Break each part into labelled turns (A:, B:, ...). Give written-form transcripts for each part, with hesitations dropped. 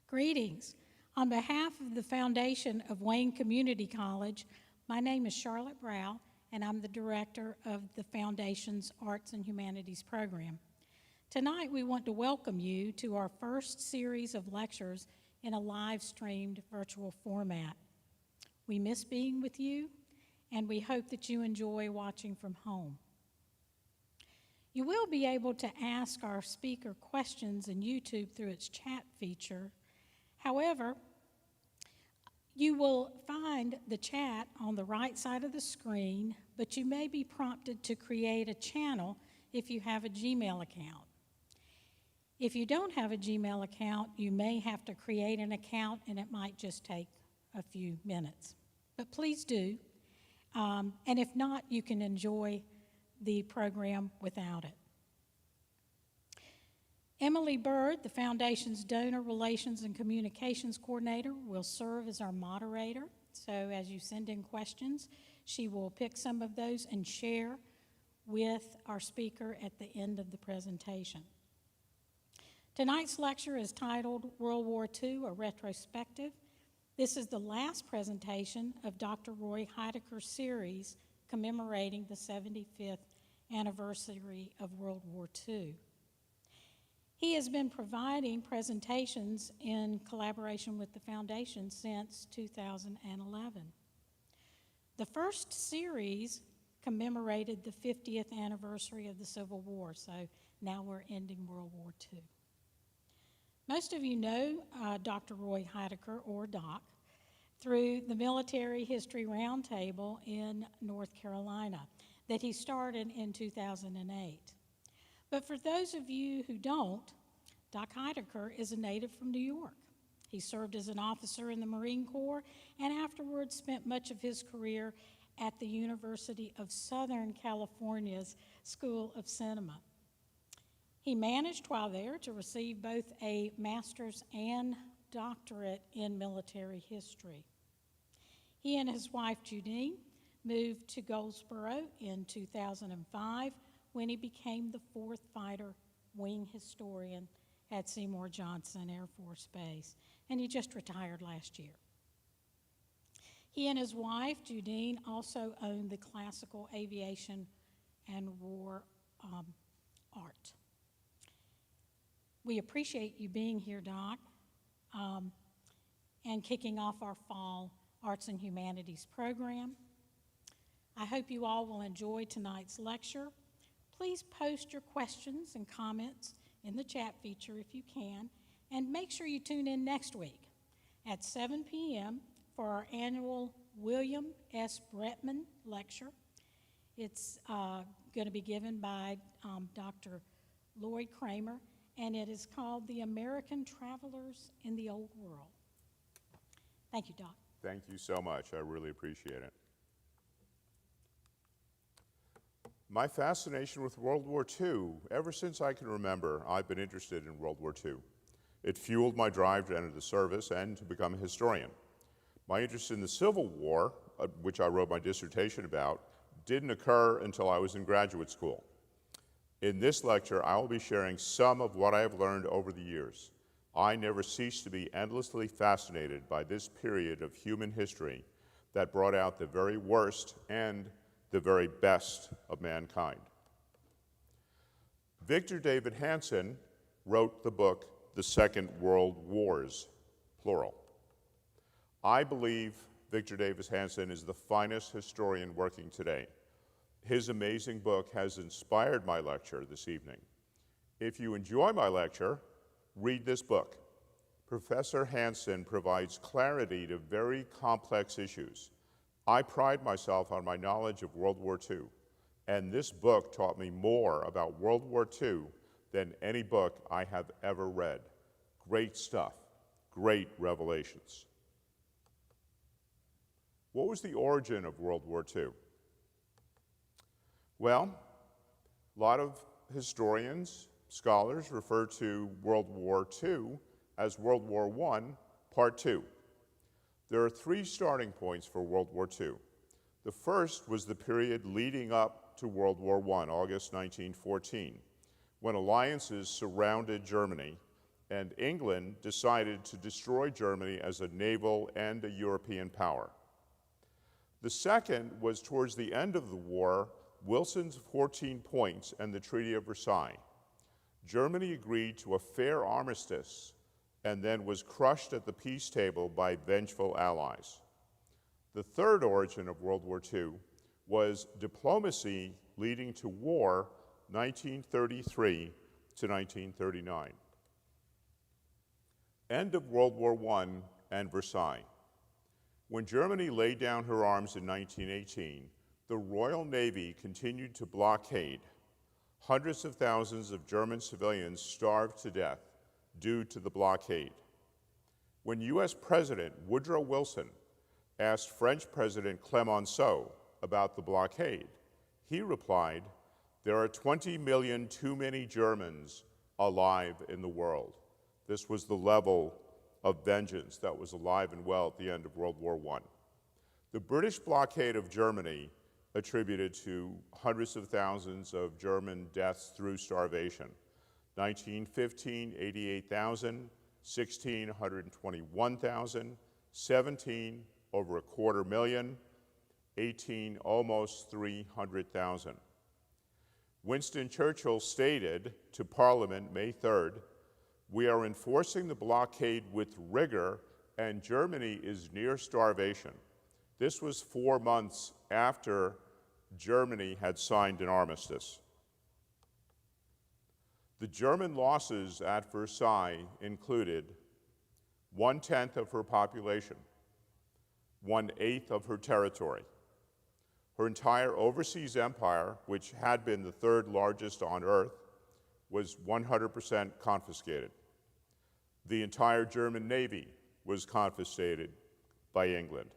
A: Greetings. On behalf of the Foundation of Wayne Community College, my name is Charlotte Brow, and I'm the director of the Foundation's Arts and Humanities program. Tonight, we want to welcome you to our first series of lectures in a live-streamed virtual format. We miss being with you, and we hope that you enjoy watching from home. You will be able to ask our speaker questions in YouTube through its chat feature. However, you will find the chat on the right side of the screen, but you may be prompted to create a channel if you have a Gmail account. If you don't have a Gmail account, you may have to create an account, and it might just take a few minutes. But please do, and if not, you can enjoy the program without it. Emily Bird, the Foundation's Donor Relations and Communications Coordinator, will serve as our moderator. So as you send in questions, she will pick some of those and share with our speaker at the end of the presentation. Tonight's lecture is titled World War II, a Retrospective. This is the last presentation of Dr. Roy Heidicker's series commemorating the 75th anniversary of World War II. He has been providing presentations in collaboration with the Foundation since 2011. The first series commemorated the 50th anniversary of the Civil War, so now we're ending World War II. Most of you know Dr. Roy Heidicker, or Doc, through the Military History Roundtable in North Carolina that he started in 2008. But for those of you who don't, Doc Heidicker is a native from New York. He served as an officer in the Marine Corps and afterwards spent much of his career at the University of Southern California's School of Cinema. He managed while there to receive both a master's and doctorate in military history. He and his wife, Judine, moved to Goldsboro in 2005 when he became the 4th Fighter Wing Historian at Seymour Johnson Air Force Base, and he just retired last year. He and his wife, Judine, also own the Classical Aviation and War Art. We appreciate you being here, Doc, and kicking off our fall Arts and Humanities program. I hope you all will enjoy tonight's lecture. Please post your questions and comments in the chat feature if you can, and make sure you tune in next week at 7 p.m. for our annual William S. Bretman lecture. It's going to be given by Dr. Lloyd Kramer, and it is called The American Travelers in the Old World. Thank you, Doc.
B: Thank you so much. I really appreciate it. My fascination with World War II, ever since I can remember, I've been interested in World War II. It fueled my drive to enter the service and to become a historian. My interest in the Civil War, which I wrote my dissertation about, didn't occur until I was in graduate school. In this lecture, I will be sharing some of what I have learned over the years. I never ceased to be endlessly fascinated by this period of human history that brought out the very worst and the very best of mankind. Victor David Hanson wrote the book, The Second World Wars, plural. I believe Victor Davis Hanson is the finest historian working today. His amazing book has inspired my lecture this evening. If you enjoy my lecture, read this book. Professor Hanson provides clarity to very complex issues. I pride myself on my knowledge of World War II, and this book taught me more about World War II than any book I have ever read. Great stuff, great revelations. What was the origin of World War II? Well, a lot of historians, scholars refer to World War II as World War I, Part 2. There are 3 starting points for World War II. The first was the period leading up to World War I, August 1914, when alliances surrounded Germany and England decided to destroy Germany as a naval and a European power. The second was towards the end of the war, Wilson's 14 points and the Treaty of Versailles. Germany agreed to a fair armistice and then was crushed at the peace table by vengeful allies. The third origin of World War II was diplomacy leading to war, 1933 to 1939. End of World War I and Versailles. When Germany laid down her arms in 1918, the Royal Navy continued to blockade. Hundreds of thousands of German civilians starved to death due to the blockade. When US President Woodrow Wilson asked French President Clemenceau about the blockade, he replied, "There are 20 million too many Germans alive in the world." This was the level of vengeance that was alive and well at the end of World War I. The British blockade of Germany attributed to hundreds of thousands of German deaths through starvation. 1915, 88,000, 16, 121,000, 17, over 250,000, 18, almost 300,000. Winston Churchill stated to Parliament May 3rd, "We are enforcing the blockade with rigor, and Germany is near starvation." This was 4 months after Germany had signed an armistice. The German losses at Versailles included 1/10 of her population, 1/8 of her territory. Her entire overseas empire, which had been the third largest on earth, was 100% confiscated. The entire German Navy was confiscated by England.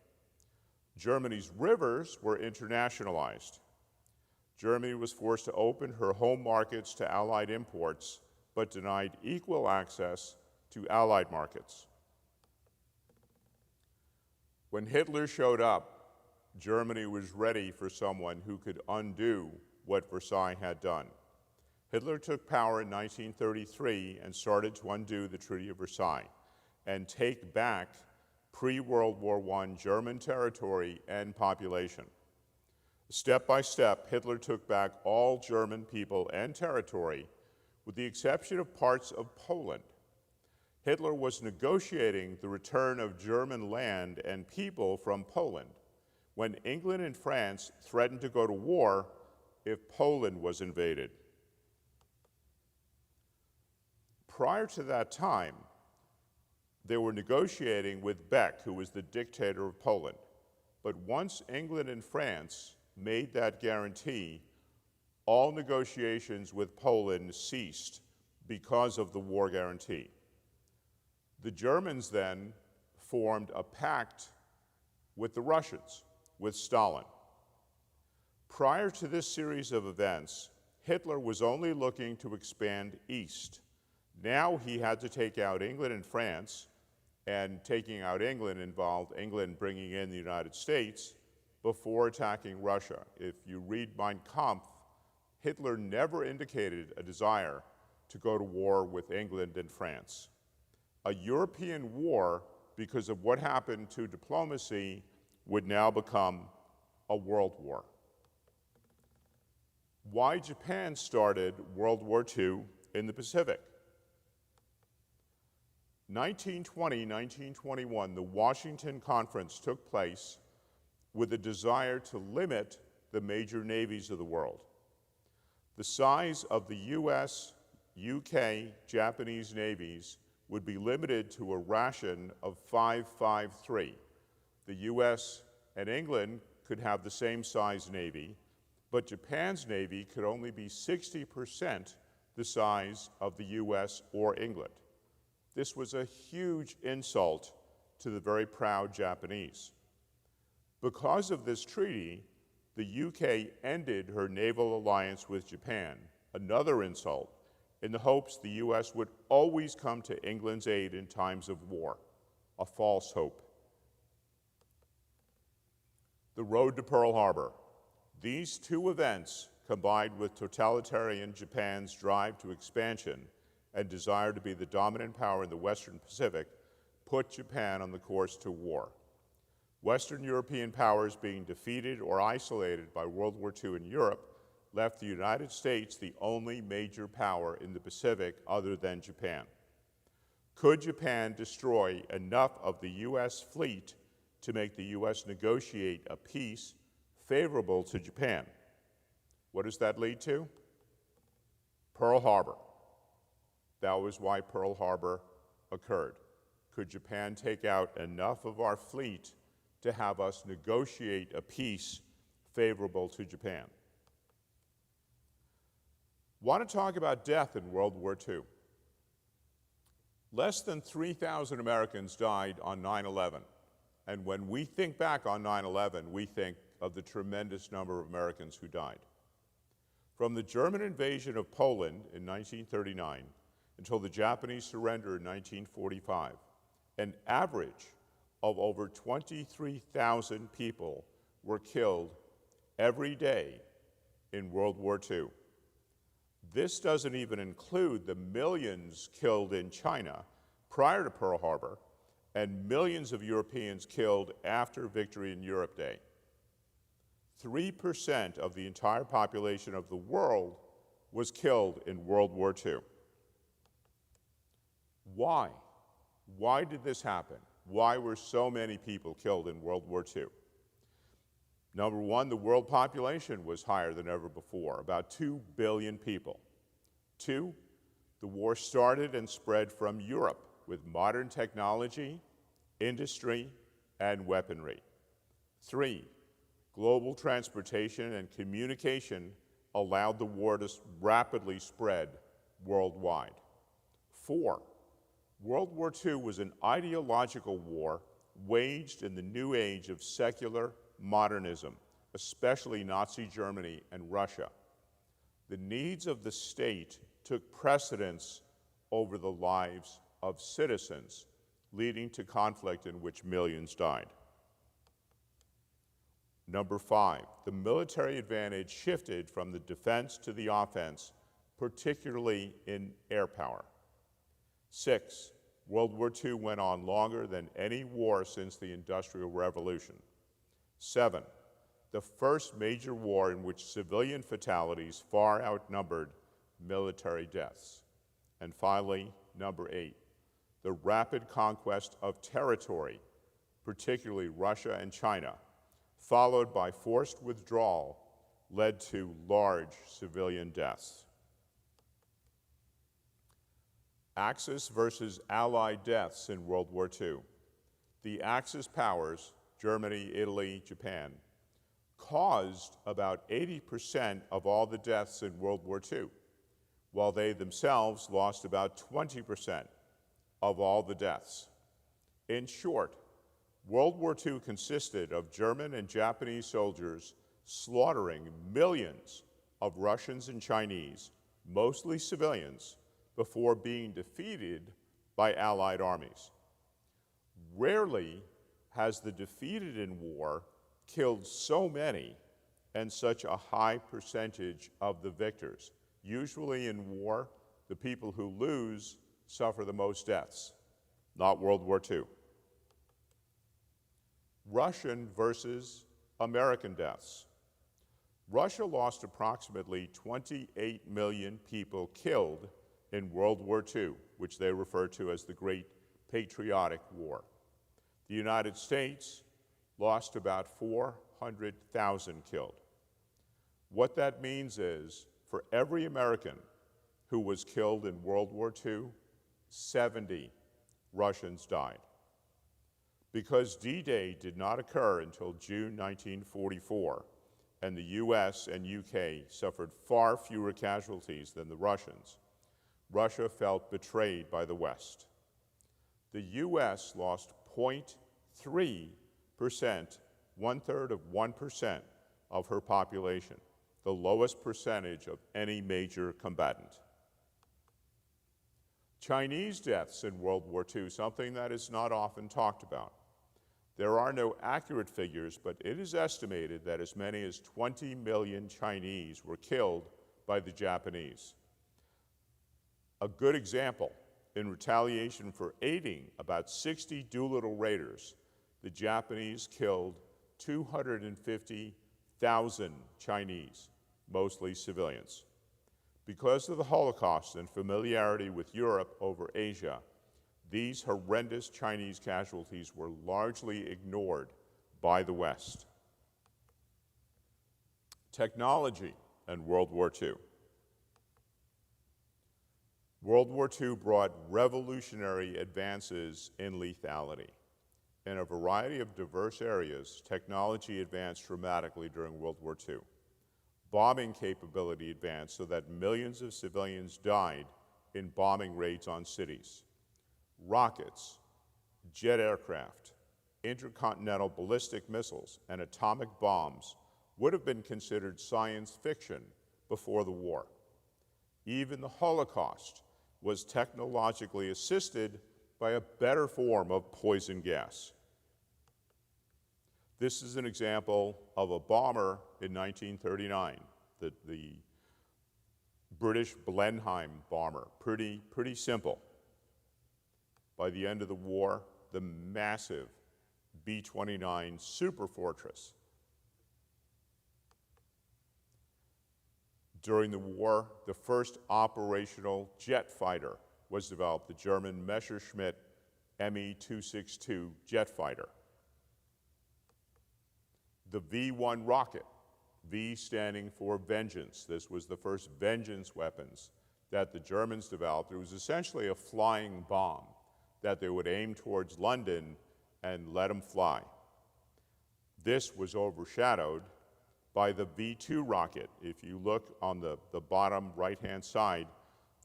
B: Germany's rivers were internationalized. Germany was forced to open her home markets to Allied imports, but denied equal access to Allied markets. When Hitler showed up, Germany was ready for someone who could undo what Versailles had done. Hitler took power in 1933 and started to undo the Treaty of Versailles and take back pre-World War I German territory and population. Step by step, Hitler took back all German people and territory, with the exception of parts of Poland. Hitler was negotiating the return of German land and people from Poland when England and France threatened to go to war if Poland was invaded. Prior to that time, they were negotiating with Beck, who was the dictator of Poland. But once England and France made that guarantee, all negotiations with Poland ceased because of the war guarantee. The Germans then formed a pact with the Russians, with Stalin. Prior to this series of events, Hitler was only looking to expand east. Now he had to take out England and France, and taking out England involved England bringing in the United States before attacking Russia. If you read Mein Kampf, Hitler never indicated a desire to go to war with England and France. A European war, because of what happened to diplomacy, would now become a world war. Why Japan started World War II in the Pacific? 1920, 1921, the Washington Conference took place with a desire to limit the major navies of the world. The size of the US, UK, Japanese navies would be limited to a ration of 553. The US and England could have the same size navy, but Japan's navy could only be 60% the size of the US or England. This was a huge insult to the very proud Japanese. Because of this treaty, the UK ended her naval alliance with Japan, another insult, in the hopes the US would always come to England's aid in times of war, a false hope. The road to Pearl Harbor. These two events, combined with totalitarian Japan's drive to expansion, and desire to be the dominant power in the Western Pacific put Japan on the course to war. Western European powers being defeated or isolated by World War II in Europe left the United States the only major power in the Pacific other than Japan. Could Japan destroy enough of the U.S. fleet to make the U.S. negotiate a peace favorable to Japan? What does that lead to? Pearl Harbor. That was why Pearl Harbor occurred. Could Japan take out enough of our fleet to have us negotiate a peace favorable to Japan? Want to talk about death in World War II. Less than 3,000 Americans died on 9/11. And when we think back on 9/11, we think of the tremendous number of Americans who died. From the German invasion of Poland in 1939 until the Japanese surrender in 1945, an average of over 23,000 people were killed every day in World War II. This doesn't even include the millions killed in China prior to Pearl Harbor and millions of Europeans killed after Victory in Europe Day. 3% of the entire population of the world was killed in World War II. Why? Why did this happen? Why were so many people killed in World War II? Number one, the world population was higher than ever before, about 2 billion people. Two, the war started and spread from Europe with modern technology, industry, and weaponry. Three, global transportation and communication allowed the war to rapidly spread worldwide. Four, World War II was an ideological war waged in the new age of secular modernism, especially Nazi Germany and Russia. The needs of the state took precedence over the lives of citizens, leading to conflict in which millions died. Number five, the military advantage shifted from the defense to the offense, particularly in air power. Six, World War II went on longer than any war since the Industrial Revolution. Seven, the first major war in which civilian fatalities far outnumbered military deaths. And finally, number eight, the rapid conquest of territory, particularly Russia and China, followed by forced withdrawal, led to large civilian deaths. Axis versus Allied deaths in World War II. The Axis powers, Germany, Italy, Japan, caused about 80% of all the deaths in World War II, while they themselves lost about 20% of all the deaths. In short, World War II consisted of German and Japanese soldiers slaughtering millions of Russians and Chinese, mostly civilians, before being defeated by Allied armies. Rarely has the defeated in war killed so many and such a high percentage of the victors. Usually in war, the people who lose suffer the most deaths, not World War II. Russian versus American deaths. Russia lost approximately 28 million people killed in World War II, which they refer to as the Great Patriotic War. The United States lost about 400,000 killed. What that means is, for every American who was killed in World War II, 70 Russians died. Because D-Day did not occur until June 1944, and the US and UK suffered far fewer casualties than the Russians, Russia felt betrayed by the West. The US lost 0.3%, 1/3 of 1% of her population, the lowest percentage of any major combatant. Chinese deaths in World War II, something that is not often talked about. There are no accurate figures, but it is estimated that as many as 20 million Chinese were killed by the Japanese. A good example, in retaliation for aiding about 60 Doolittle raiders, the Japanese killed 250,000 Chinese, mostly civilians. Because of the Holocaust and familiarity with Europe over Asia, these horrendous Chinese casualties were largely ignored by the West. Technology and World War II. World War II brought revolutionary advances in lethality. In a variety of diverse areas, technology advanced dramatically during World War II. Bombing capability advanced so that millions of civilians died in bombing raids on cities. Rockets, jet aircraft, intercontinental ballistic missiles, and atomic bombs would have been considered science fiction before the war. Even the Holocaust was technologically assisted by a better form of poison gas. This is an example of a bomber in 1939, the British Blenheim bomber. Pretty simple. By the end of the war, the massive B-29 Superfortress. During the war, the first operational jet fighter was developed, the German Messerschmitt Me-262 jet fighter. The V-1 rocket, V standing for Vengeance. This was the first Vengeance weapons that the Germans developed. It was essentially a flying bomb that they would aim towards London and let them fly. This was overshadowed by the V-2 rocket. If you look on the bottom right-hand side,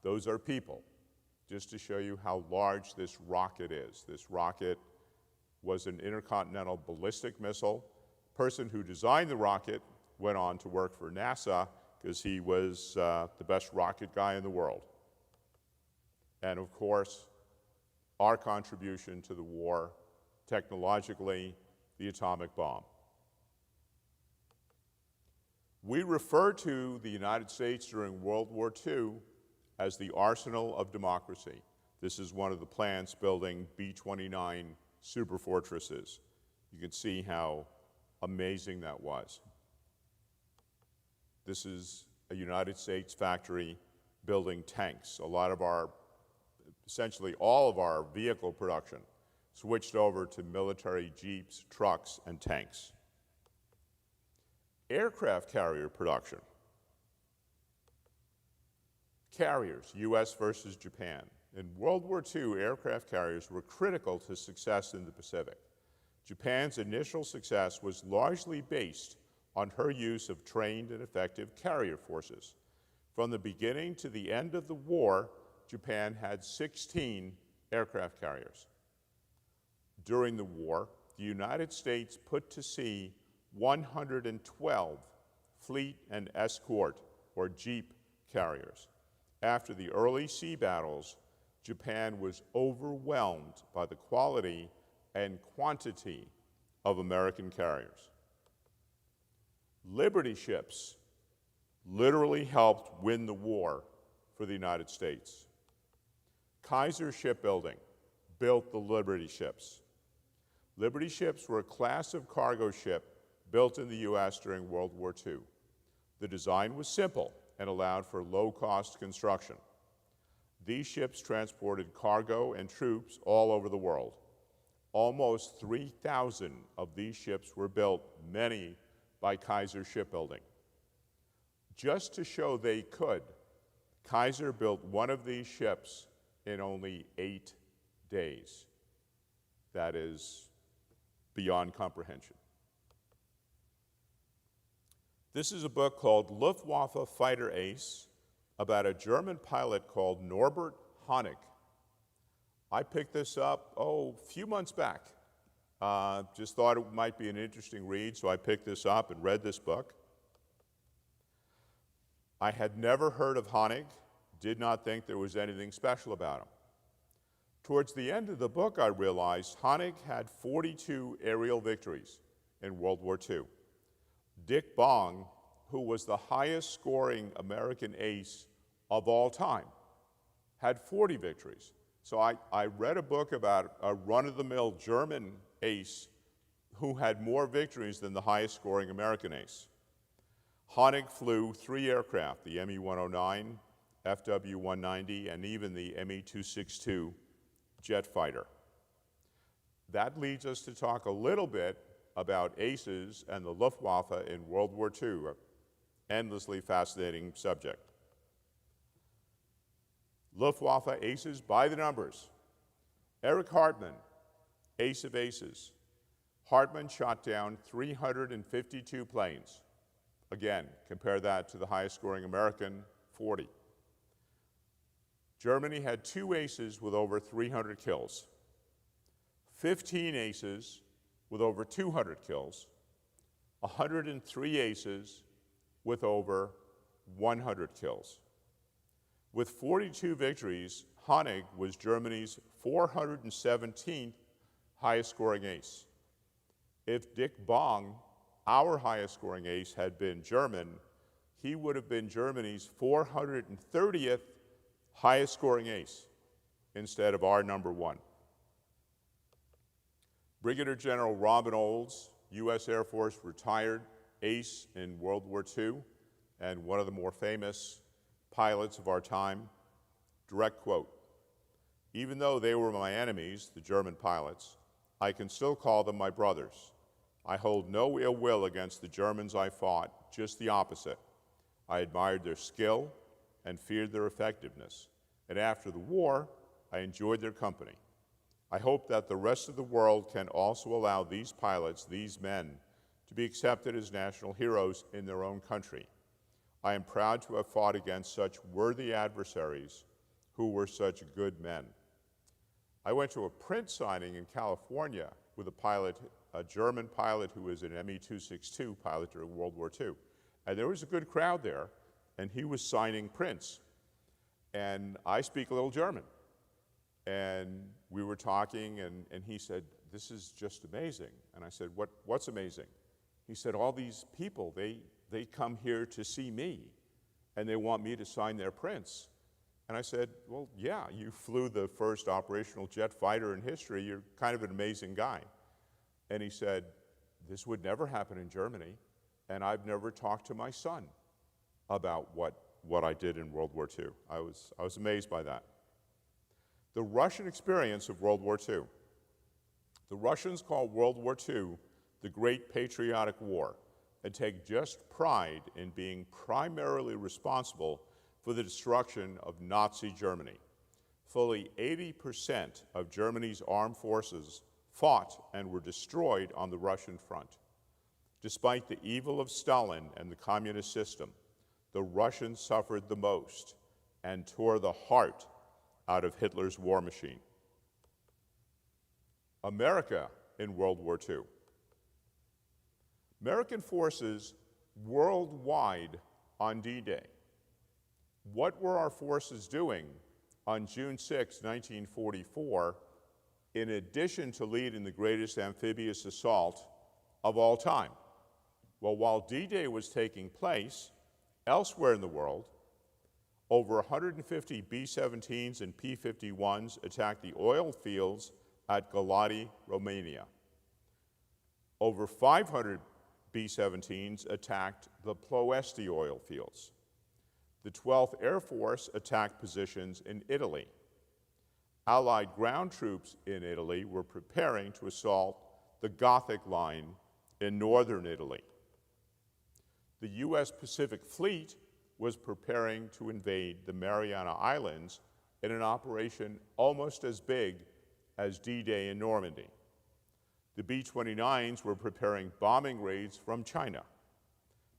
B: those are people, just to show you how large this rocket is. This rocket was an intercontinental ballistic missile. The person who designed the rocket went on to work for NASA because he was the best rocket guy in the world. And of course, our contribution to the war, technologically, the atomic bomb. We refer to the United States during World War II as the arsenal of democracy. This is one of the plants building B-29 superfortresses. You can see how amazing that was. This is a United States factory building tanks. Essentially all of our vehicle production switched over to military jeeps, trucks, and tanks. Aircraft carrier production. Carriers, US versus Japan. In World War II, aircraft carriers were critical to success in the Pacific. Japan's initial success was largely based on her use of trained and effective carrier forces. From the beginning to the end of the war, Japan had 16 aircraft carriers. During the war, the United States put to sea 112 fleet and escort, or jeep, carriers. After the early sea battles, Japan was overwhelmed by the quality and quantity of American carriers. Liberty ships literally helped win the war for the United States. Kaiser Shipbuilding built the Liberty ships. Liberty ships were a class of cargo ship built in the US during World War II. The design was simple and allowed for low-cost construction. These ships transported cargo and troops all over the world. Almost 3,000 of these ships were built, many by Kaiser Shipbuilding. Just to show they could, Kaiser built one of these ships in only 8 days. That is beyond comprehension. This is a book called Luftwaffe Fighter Ace about a German pilot called Norbert Honig. I picked this up, a few months back. Just thought it might be an interesting read, so I picked this up and read this book. I had never heard of Honig, did not think there was anything special about him. Towards the end of the book, I realized Honig had 42 aerial victories in World War II. Dick Bong, who was the highest scoring American ace of all time, had 40 victories. So I read a book about a run-of-the-mill German ace who had more victories than the highest scoring American ace. Heidicker flew 3 aircraft, the Me-109, FW-190, and even the Me-262 jet fighter. That leads us to talk a little bit about aces and the Luftwaffe in World War II, an endlessly fascinating subject. Luftwaffe aces by the numbers. Erich Hartmann, ace of aces. Hartmann shot down 352 planes. Again, compare that to the highest scoring American, 40. Germany had 2 aces with over 300 kills, 15 aces with over 200 kills, 103 aces with over 100 kills. With 42 victories, Heidicker was Germany's 417th highest scoring ace. If Dick Bong, our highest scoring ace, had been German, he would have been Germany's 430th highest scoring ace instead of our number 1. Brigadier General Robin Olds, U.S. Air Force retired ace in World War II and one of the more famous pilots of our time. Direct quote, "Even though they were my enemies, the German pilots, I can still call them my brothers. I hold no ill will against the Germans I fought, just the opposite. I admired their skill and feared their effectiveness. And after the war, I enjoyed their company. I hope that the rest of the world can also allow these pilots, these men, to be accepted as national heroes in their own country. I am proud to have fought against such worthy adversaries who were such good men." I went to a print signing in California with a German pilot who was an Me-262 pilot during World War II. And there was a good crowd there, and he was signing prints. And I speak a little German. And we were talking, and he said, "This is just amazing." And I said, "What's amazing?" He said, "All these people, they come here to see me, and they want me to sign their prints." And I said, "Well, yeah, you flew the first operational jet fighter in history. You're kind of an amazing guy." And he said, "This would never happen in Germany, and I've never talked to my son about what I did in World War II." I was amazed by that. The Russian experience of World War II. The Russians call World War II the Great Patriotic War and take just pride in being primarily responsible for the destruction of Nazi Germany. Fully 80% of Germany's armed forces fought and were destroyed on the Russian front. Despite the evil of Stalin and the communist system, the Russians suffered the most and tore the heart out of Hitler's war machine. America in World War II. American forces worldwide on D-Day. What were our forces doing on June 6, 1944, in addition to leading the greatest amphibious assault of all time? Well, while D-Day was taking place, elsewhere in the world, over 150 B-17s and P-51s attacked the oil fields at Galati, Romania. Over 500 B-17s attacked the Ploesti oil fields. The 12th Air Force attacked positions in Italy. Allied ground troops in Italy were preparing to assault the Gothic Line in northern Italy. The U.S. Pacific Fleet was preparing to invade the Mariana Islands in an operation almost as big as D-Day in Normandy. The B-29s were preparing bombing raids from China.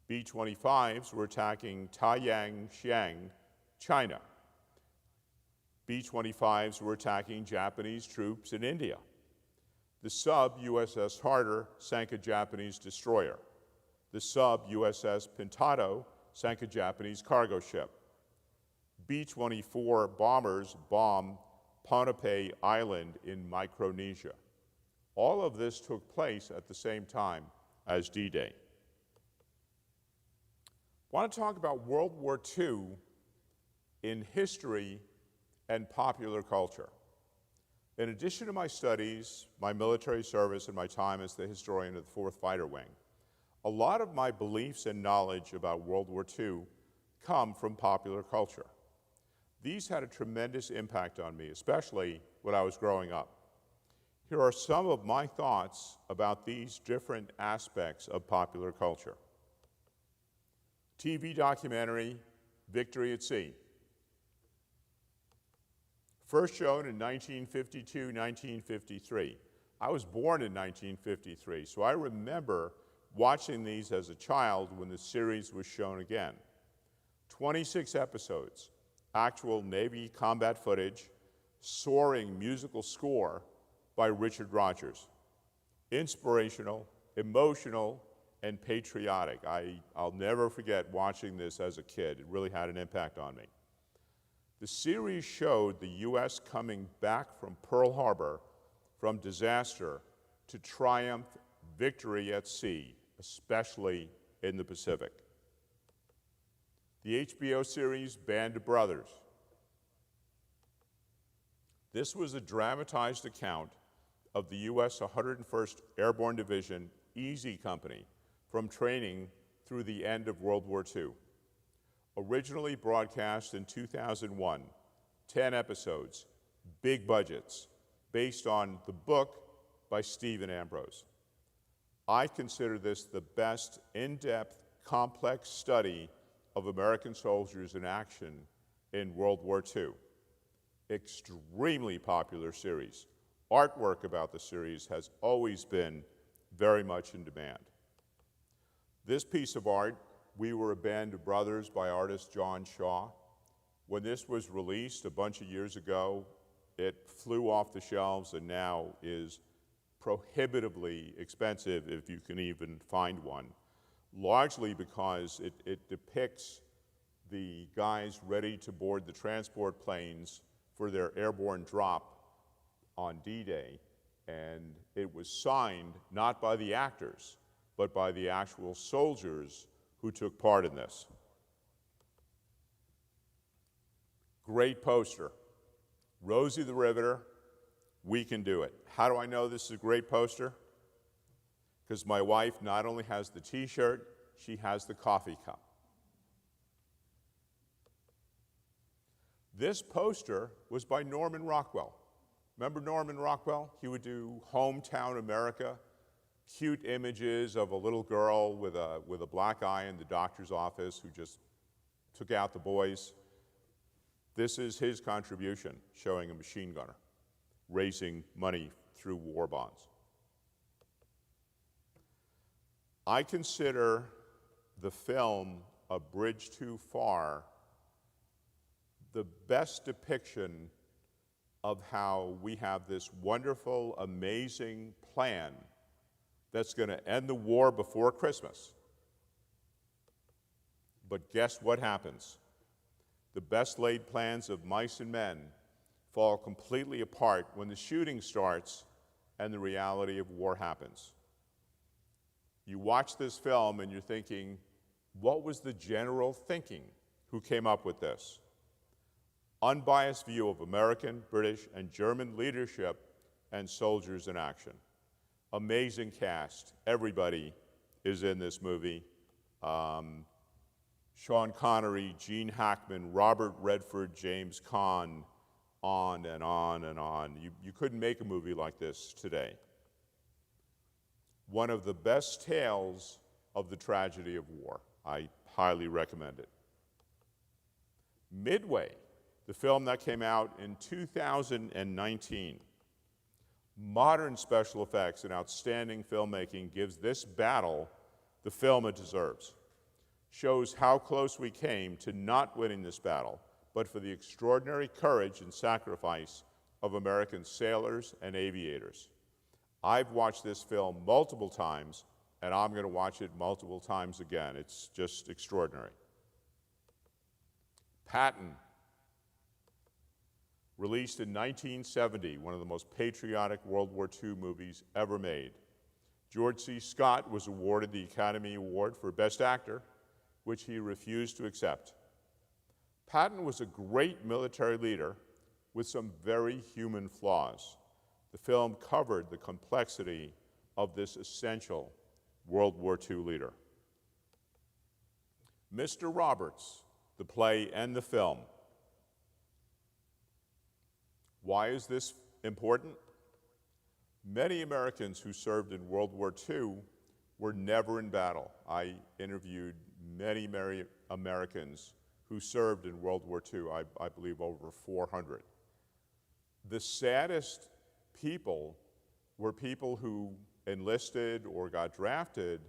B: B-25s were attacking Taiyang, Xiang, China. B-25s were attacking Japanese troops in India. The sub USS Harder sank a Japanese destroyer. The sub USS Pintado sank a Japanese cargo ship. B-24 bombers bombed Ponape Island in Micronesia. All of this took place at the same time as D-Day. I want to talk about World War II in history and popular culture. In addition to my studies, my military service, and my time as the historian of the 4th Fighter Wing, a lot of my beliefs and knowledge about World War II come from popular culture. These had a tremendous impact on me, especially when I was growing up. Here are some of my thoughts about these different aspects of popular culture. TV documentary, Victory at Sea. First shown in 1952, 1953. I was born in 1953, so I remember watching these as a child when the series was shown again. 26 episodes, actual Navy combat footage, soaring musical score by Richard Rodgers. Inspirational, emotional, and patriotic. I'll never forget watching this as a kid. It really had an impact on me. The series showed the U.S. coming back from Pearl Harbor, from disaster to triumph, victory at sea, especially in the Pacific. The HBO series Band of Brothers. This was a dramatized account of the U.S. 101st Airborne Division Easy Company from training through the end of World War II. Originally broadcast in 2001, 10 episodes, big budgets, based on the book by Stephen Ambrose. I consider this the best in-depth, complex study of American soldiers in action in World War II. Extremely popular series. Artwork about the series has always been very much in demand. This piece of art, We Were a Band of Brothers by artist John Shaw. When this was released a bunch of years ago, it flew off the shelves and now is prohibitively expensive if you can even find one, largely because it depicts the guys ready to board the transport planes for their airborne drop on D-Day, and it was signed not by the actors, but by the actual soldiers who took part in this. Great poster. Rosie the Riveter, We Can Do It. How do I know this is a great poster? Because my wife not only has the t-shirt, she has the coffee cup. This poster was by Norman Rockwell. Remember Norman Rockwell? He would do Hometown America, cute images of a little girl with a black eye in the doctor's office who just took out the boys. This is his contribution, showing a machine gunner raising money through war bonds. I consider the film A Bridge Too Far the best depiction of how we have this wonderful, amazing plan that's going to end the war before Christmas. But guess what happens? The best laid plans of mice and men fall completely apart when the shooting starts and the reality of war happens. You watch this film and you're thinking, what was the general thinking who came up with this? Unbiased view of American, British, and German leadership and soldiers in action. Amazing cast. Everybody is in this movie. Sean Connery, Gene Hackman, Robert Redford, James Caan, on and on and on. You couldn't make a movie like this today. One of the best tales of the tragedy of war. I highly recommend it. Midway, the film that came out in 2019. Modern special effects and outstanding filmmaking gives this battle the film it deserves. Shows how close we came to not winning this battle, but for the extraordinary courage and sacrifice of American sailors and aviators. I've watched this film multiple times, and I'm going to watch it multiple times again. It's just extraordinary. Patton, released in 1970, one of the most patriotic World War II movies ever made. George C. Scott was awarded the Academy Award for Best Actor, which he refused to accept. Patton was a great military leader with some very human flaws. The film covered the complexity of this essential World War II leader. Mr. Roberts, the play and the film. Why is this important? Many Americans who served in World War II were never in battle. I interviewed many Americans who served in World War II, I believe over 400. The saddest people were people who enlisted or got drafted,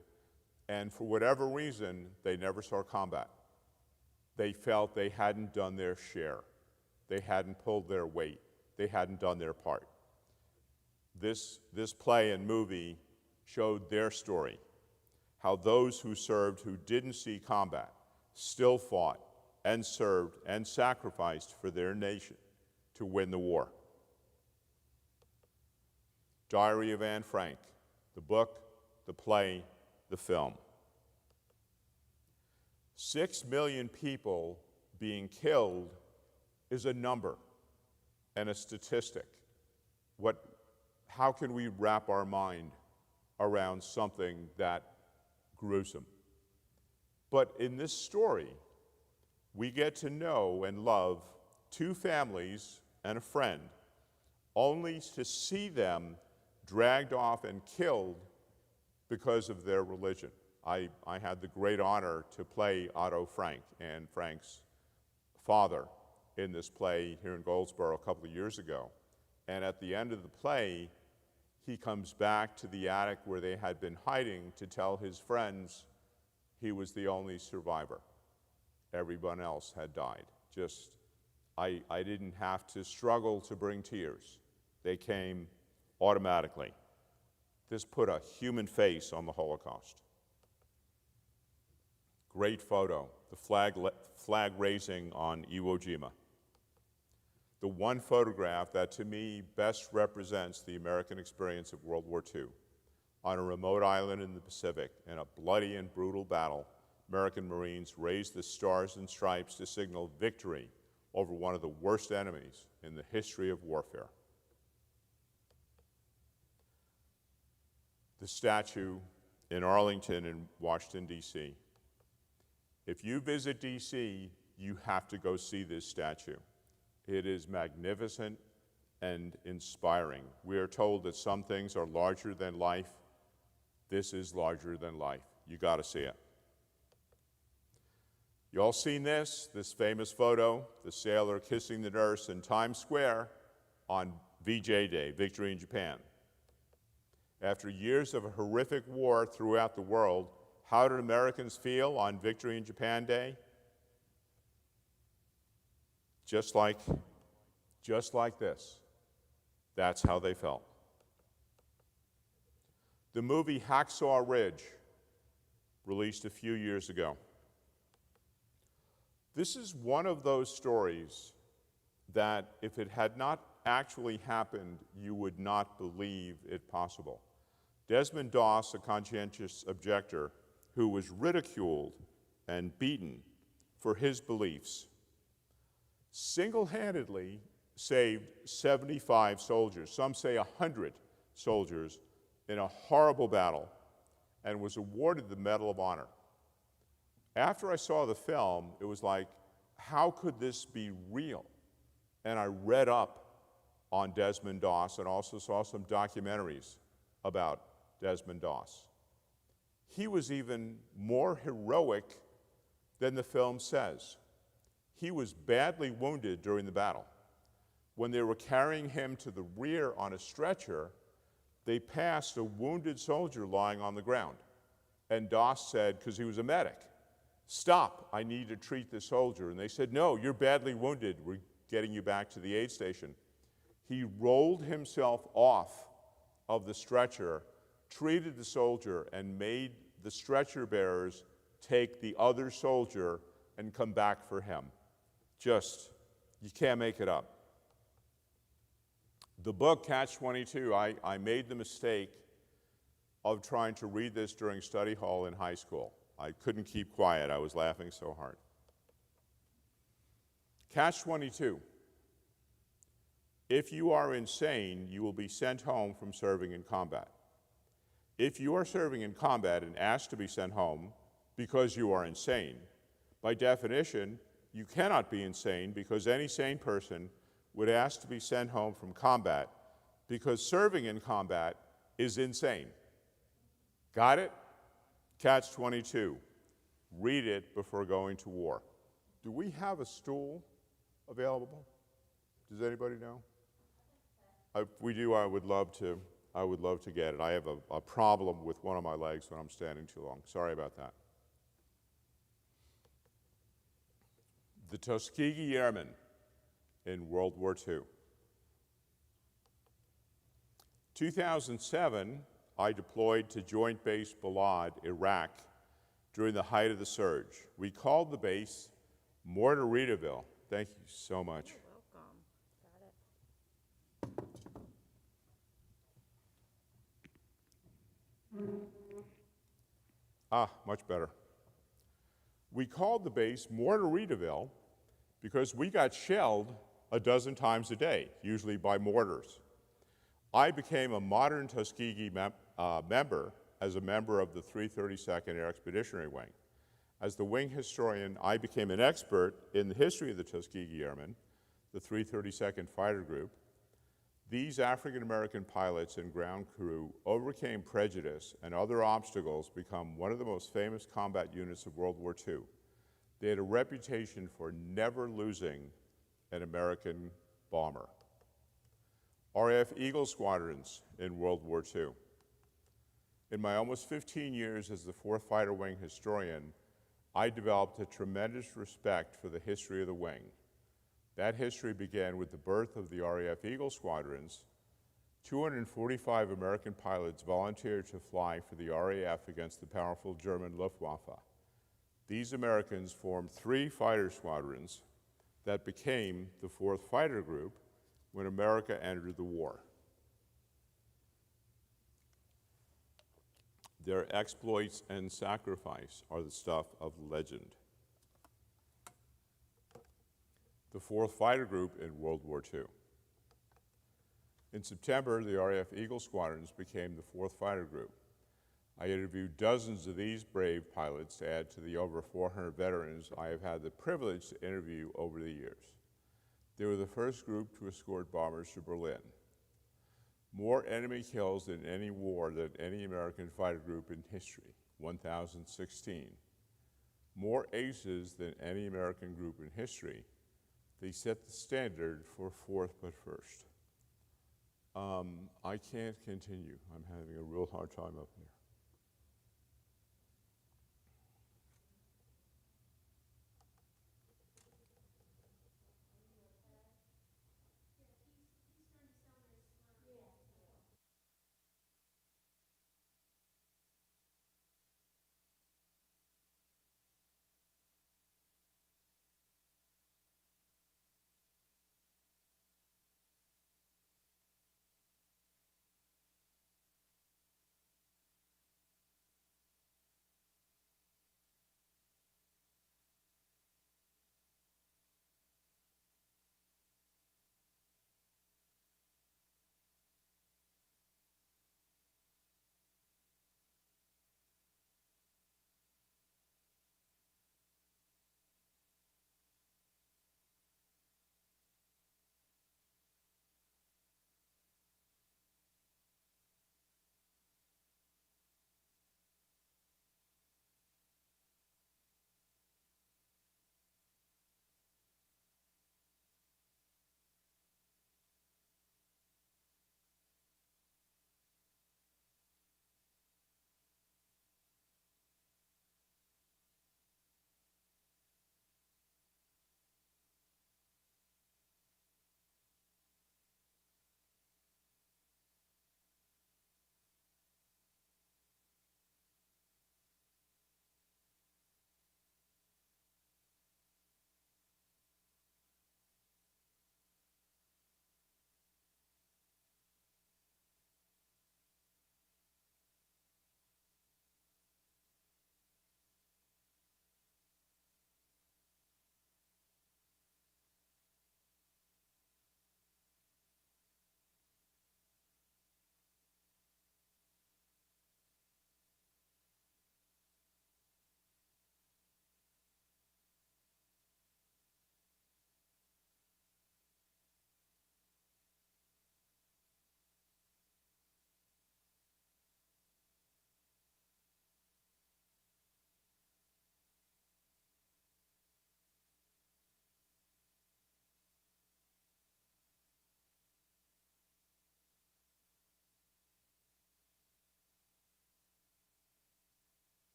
B: and for whatever reason, they never saw combat. They felt they hadn't done their share. They hadn't pulled their weight. They hadn't done their part. This play and movie showed their story, how those who served who didn't see combat still fought and served and sacrificed for their nation to win the war. Diary of Anne Frank, the book, the play, the film. 6 million people being killed is a number and a statistic. How can we wrap our mind around something that gruesome? But in this story, we get to know and love 2 families and a friend, only to see them dragged off and killed because of their religion. I had the great honor to play Otto Frank, Anne Frank's father, in this play here in Goldsboro a couple of years ago. And at the end of the play, he comes back to the attic where they had been hiding to tell his friends he was the only survivor. Everyone else had died. I didn't have to struggle to bring tears. They came automatically. This put a human face on the Holocaust. Great photo, the flag raising on Iwo Jima. The one photograph that to me best represents the American experience of World War II. On a remote island in the Pacific, in a bloody and brutal battle, American Marines raised the stars and stripes to signal victory over one of the worst enemies in the history of warfare. The statue in Arlington in Washington, D.C. If you visit D.C., you have to go see this statue. It is magnificent and inspiring. We are told that some things are larger than life. This is larger than life. You got to see it. You all seen this famous photo, the sailor kissing the nurse in Times Square on VJ Day, Victory in Japan. After years of a horrific war throughout the world, how did Americans feel on Victory in Japan Day? Just like this. That's how they felt. The movie Hacksaw Ridge, released a few years ago. This is one of those stories that if it had not actually happened, you would not believe it possible. Desmond Doss, a conscientious objector who was ridiculed and beaten for his beliefs, single-handedly saved 75 soldiers, some say 100 soldiers, in a horrible battle, and was awarded the Medal of Honor. After I saw the film, it was like, how could this be real? And I read up on Desmond Doss and also saw some documentaries about Desmond Doss. He was even more heroic than the film says. He was badly wounded during the battle. When they were carrying him to the rear on a stretcher, they passed a wounded soldier lying on the ground. And Doss said, because he was a medic, "Stop, I need to treat this soldier." And they said, "No, you're badly wounded. We're getting you back to the aid station." He rolled himself off of the stretcher, treated the soldier, and made the stretcher bearers take the other soldier and come back for him. You can't make it up. The book, Catch-22, I made the mistake of trying to read this during study hall in high school. I couldn't keep quiet. I was laughing so hard. Catch-22. If you are insane, you will be sent home from serving in combat. If you are serving in combat and asked to be sent home because you are insane, by definition, you cannot be insane because any sane person would ask to be sent home from combat because serving in combat is insane. Got it? Catch 22. Read it before going to war. Do we have a stool available? Does anybody know? If we do, I would love to get it. I have a problem with one of my legs when I'm standing too long. Sorry about that. The Tuskegee Airmen in World War II. 2007, I deployed to Joint Base Balad, Iraq, during the height of the surge. We called the base Mortaritaville. Thank you so much.
C: You're welcome. Got it.
B: Much better. We called the base Mortaritaville because we got shelled a dozen times a day, usually by mortars. I became a modern Tuskegee member as a member of the 332nd Air Expeditionary Wing. As the wing historian, I became an expert in the history of the Tuskegee Airmen, the 332nd Fighter Group. These African-American pilots and ground crew overcame prejudice and other obstacles, become one of the most famous combat units of World War II. They had a reputation for never losing an American bomber. RAF Eagle squadrons in World War II. In my almost 15 years as the 4th Fighter Wing historian, I developed a tremendous respect for the history of the wing. That history began with the birth of the RAF Eagle squadrons. 245 American pilots volunteered to fly for the RAF against the powerful German Luftwaffe. These Americans formed 3 fighter squadrons that became the 4th Fighter Group when America entered the war. Their exploits and sacrifice are the stuff of legend. The 4th Fighter Group in World War II. In September, the RAF Eagle squadrons became the 4th Fighter Group. I interviewed dozens of these brave pilots to add to the over 400 veterans I have had the privilege to interview over the years. They were the first group to escort bombers to Berlin. More enemy kills than any war than any American fighter group in history, 1,016. More aces than any American group in history. They set the standard for 4th but first. I can't continue. I'm having a real hard time up here.